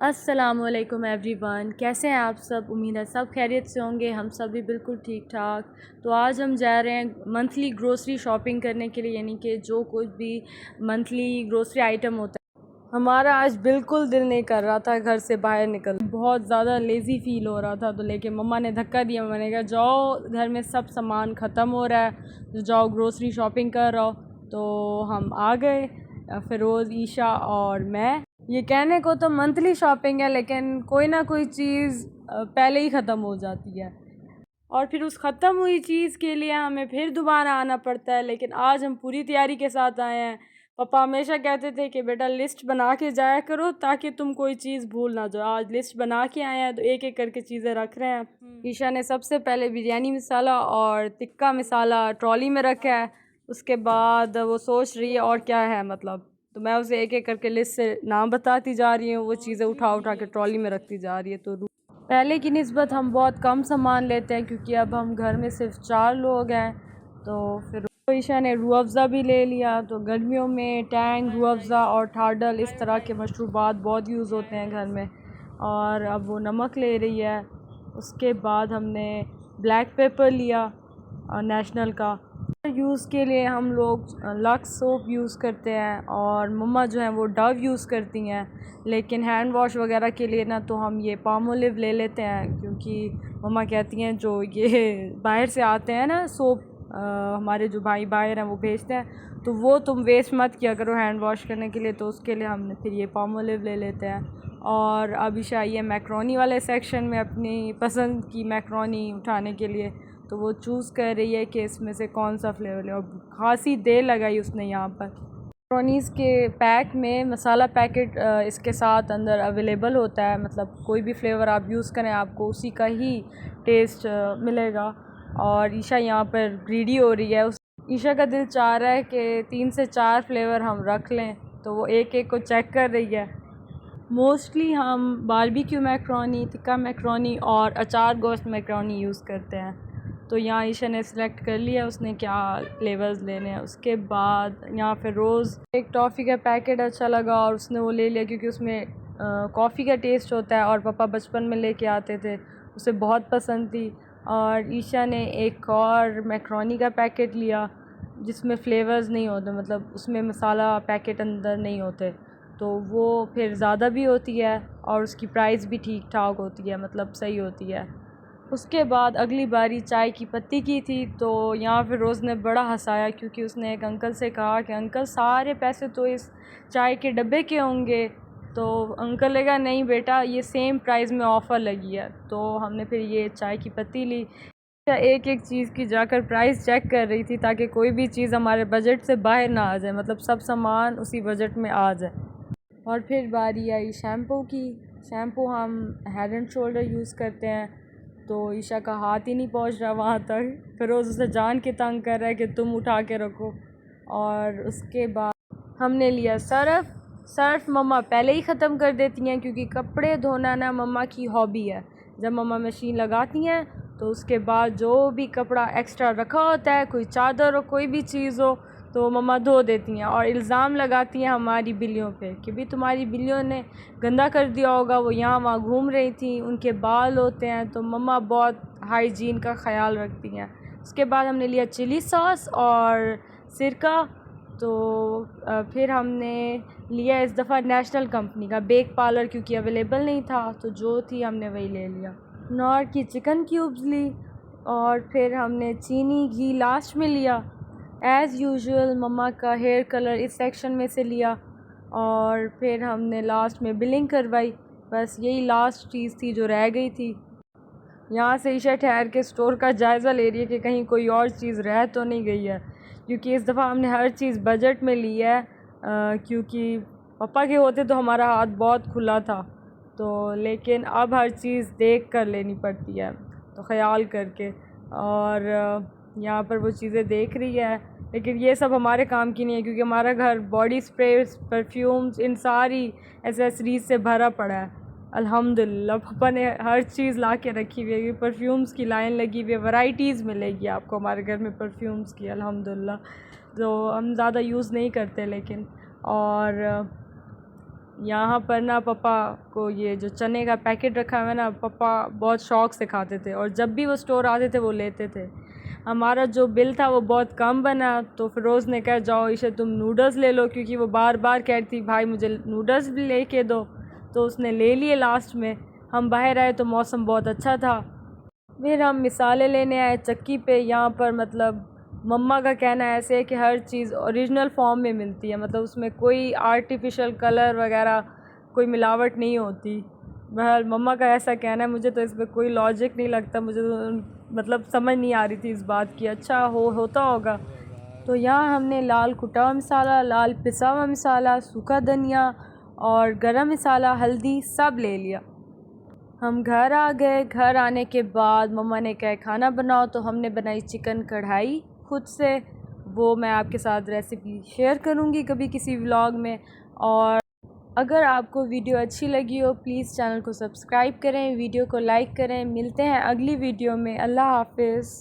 अस्सलामुअलैकुम एवरीवन, कैसे हैं आप सब। उम्मीद है सब खैरियत से होंगे। हम सब भी बिल्कुल ठीक ठाक। तो आज हम जा रहे हैं मंथली ग्रोसरी शॉपिंग करने के लिए, यानी कि जो कुछ भी मंथली ग्रोसरी आइटम होता है। हमारा आज बिल्कुल दिल नहीं कर रहा था घर से बाहर निकल, बहुत ज़्यादा लेज़ी फ़ील हो रहा था। तो लेके मम्मा ने धक्का दिया, मैंने कहा जाओ, घर में सब सामान ख़त्म हो रहा है, तो जाओ ग्रोसरी शॉपिंग कर रहो। तो हम आ गए, फ़िरोज़, ईशा और मैं। ये कहने को तो मंथली शॉपिंग है, लेकिन कोई ना कोई चीज़ पहले ही ख़त्म हो जाती है और फिर उस ख़त्म हुई चीज़ के लिए हमें फिर दोबारा आना पड़ता है। लेकिन आज हम पूरी तैयारी के साथ आए हैं। पापा हमेशा कहते थे कि बेटा लिस्ट बना के जाया करो ताकि तुम कोई चीज़ भूल ना जाओ। आज लिस्ट बना के आए हैं तो एक एक करके चीज़ें रख रहे हैं। ईशा ने सबसे पहले बिरयानी मसाला और टिक्का मसाला ट्रॉली में रखा है। उसके बाद वो सोच रही है और क्या है, मतलब तो मैं उसे एक एक करके लिस्ट से नाम बताती जा रही हूँ। वो चीज़ें उठा उठा के ट्रॉली में रखती जा रही है। तो पहले की निस्बत हम बहुत कम सामान लेते हैं, क्योंकि अब हम घर में सिर्फ 4 लोग हैं। तो फिर ईशा ने रूह अफ़ज़ा भी ले लिया। तो गर्मियों में टैंग, रूह अफ़ज़ा और ठाडल इस तरह के मशरूबात बहुत यूज़ होते हैं घर में। और अब वो नमक ले रही है। उसके बाद हमने ब्लैक पेपर लिया नेशनल का। यूज़ के लिए हम लोग लक्स सोप यूज़ करते हैं और मम्मा जो है वो डव यूज़ करती हैं। लेकिन हैंड वॉश वगैरह के लिए ना तो हम ये पामोलिव ले लेते हैं, क्योंकि मम्मा कहती हैं जो ये बाहर से आते हैं ना सोप, हमारे जो भाई बाहर हैं वो भेजते हैं, तो वो तुम वेस्ट मत किया करो हैंड वॉश करने के लिए। तो उसके लिए हमने फिर ये पामोलिव ले लेते हैं। और अभी चाहिए मैक्रोनी वाले सेक्शन में अपनी पसंद की मैक्रोनी उठाने के लिए। तो वो चूज़ कर रही है कि इसमें से कौन सा फ्लेवर है, और खासी देर लगाई उसने यहाँ पर। मैक्रोनीज़ के पैक में मसाला पैकेट इसके साथ अंदर अवेलेबल होता है, मतलब कोई भी फ्लेवर आप यूज़ करें आपको उसी का ही टेस्ट मिलेगा। और ईशा यहाँ पर ग्रीडी हो रही है। ईशा का दिल चाह रहा है कि 3 से 4 फ्लेवर हम रख लें, तो वो एक एक को चेक कर रही है। मोस्टली हम बारबेक्यू मैक्रोनी, टिक्का मैक्रोनी और अचार गोश्त मैक्रोनी यूज़ करते हैं। तो यहाँ ईशा ने सिलेक्ट कर लिया उसने क्या फ्लेवर्स लेने हैं। उसके बाद यहाँ पे रोज़ एक टॉफ़ी का पैकेट अच्छा लगा और उसने वो ले लिया, क्योंकि उसमें कॉफ़ी का टेस्ट होता है और पापा बचपन में लेके आते थे, उसे बहुत पसंद थी। और ईशा ने एक और मैक्रोनी का पैकेट लिया जिसमें फ्लेवर्स नहीं होते, मतलब उसमें मसाला पैकेट अंदर नहीं होते, तो वो फिर ज़्यादा भी होती है और उसकी प्राइस भी ठीक ठाक होती है, मतलब सही होती है। उसके बाद अगली बारी चाय की पत्ती की थी। तो यहाँ फिर रोज़ ने बड़ा हंसाया, क्योंकि उसने एक अंकल से कहा कि अंकल सारे पैसे तो इस चाय के डब्बे के होंगे। तो अंकल ने कहा नहीं बेटा, ये सेम प्राइस में ऑफ़र लगी है। तो हमने फिर ये चाय की पत्ती ली। एक एक चीज़ की जाकर प्राइस चेक कर रही थी ताकि कोई भी चीज़ हमारे बजट से बाहर ना आ जाए, मतलब सब सामान उसी बजट में आ जाए। और फिर बारी आई शैम्पू की। शैम्पू हम हेड एंड शोल्डर यूज़ करते हैं, तो ईशा का हाथ ही नहीं पहुंच रहा वहाँ तक। फिर रोज़ उसे जान के तंग कर रहा है कि तुम उठा के रखो। और उसके बाद हमने लिया सर्फ़ मम्मा पहले ही ख़त्म कर देती हैं, क्योंकि कपड़े धोना ना मम्मा की हॉबी है। जब मम्मा मशीन लगाती हैं तो उसके बाद जो भी कपड़ा एक्स्ट्रा रखा होता है, कोई चादर हो कोई भी चीज़ हो, तो मम्मा धो देती हैं। और इल्ज़ाम लगाती हैं हमारी बिल्लियों पे कि भी तुम्हारी बिल्लियों ने गंदा कर दिया होगा, वो यहाँ वहाँ घूम रही थी, उनके बाल होते हैं। तो मम्मा बहुत हाइजीन का ख़याल रखती हैं। उसके बाद हमने लिया चिली सॉस और सिरका। तो फिर हमने लिया इस दफ़ा नेशनल कंपनी का बेक पार्लर, क्योंकि अवेलेबल नहीं था, तो जो थी हमने वही ले लिया। नॉर की चिकन क्यूब्स ली और फिर हमने चीनी घी लास्ट में लिया। एज़ यूजुअल मम्मा का हेयर कलर इस सेक्शन में से लिया और फिर हमने लास्ट में बिलिंग करवाई। बस यही लास्ट चीज़ थी जो रह गई थी। यहाँ से ईशा ठहर के स्टोर का जायज़ा ले रही है कि कहीं कोई और चीज़ रह तो नहीं गई है, क्योंकि इस दफ़ा हमने हर चीज़ बजट में ली है। क्योंकि पापा के होते तो हमारा हाथ बहुत खुला था, तो लेकिन अब हर चीज़ देख कर लेनी पड़ती है, तो ख़याल करके। और यहाँ पर वो चीज़ें देख रही है, लेकिन ये सब हमारे काम की नहीं है, क्योंकि हमारा घर बॉडी स्प्रेस, परफ्यूम्स, इन सारी एसेसरीज़ से भरा पड़ा है। अल्हम्दुलिल्लाह पापा ने हर चीज़ ला के रखी हुई है। परफ्यूम्स की लाइन लगी हुई है, वैराइटीज़ मिलेगी आपको हमारे घर में परफ्यूम्स की अल्हम्दुलिल्लाह। तो हम ज़्यादा यूज़ नहीं करते लेकिन। और यहाँ पर ना पापा को ये जो चने का पैकेट रखा हुआ है ना, पापा बहुत शौक़ से खाते थे और जब भी वो स्टोर आते थे वो लेते थे। हमारा जो बिल था वो बहुत कम बना, तो फ़िरोज़ ने कहा जाओ ईशा तुम नूडल्स ले लो, क्योंकि वो बार बार कहती थी भाई मुझे नूडल्स भी लेके दो। तो उसने ले लिए लास्ट में। हम बाहर आए तो मौसम बहुत अच्छा था। फिर हम मिसाले लेने आए चक्की पे। यहाँ पर मतलब मम्मा का कहना ऐसे है कि हर चीज़ ओरिजिनल फॉर्म में मिलती है, मतलब उसमें कोई आर्टिफिशियल कलर वगैरह कोई मिलावट नहीं होती। बहरहाल मम्मा का ऐसा कहना है, मुझे तो इसमें कोई लॉजिक नहीं लगता, मुझे तो मतलब समझ नहीं आ रही थी इस बात की। अच्छा होता होगा। तो यहाँ हमने लाल कुटा हुआ मसाला, लाल पिसा हुआ मसाला, सूखा धनिया और गरम मसाला, हल्दी सब ले लिया। हम घर आ गए। घर आने के बाद मम्मा ने कहा खाना बनाओ, तो हमने बनाई चिकन कढ़ाई खुद से। वो मैं आपके साथ रेसिपी शेयर करूँगी कभी किसी व्लॉग में। और अगर आपको वीडियो अच्छी लगी हो प्लीज़ चैनल को सब्सक्राइब करें, वीडियो को लाइक करें। मिलते हैं अगली वीडियो में। अल्लाह हाफ़िज़।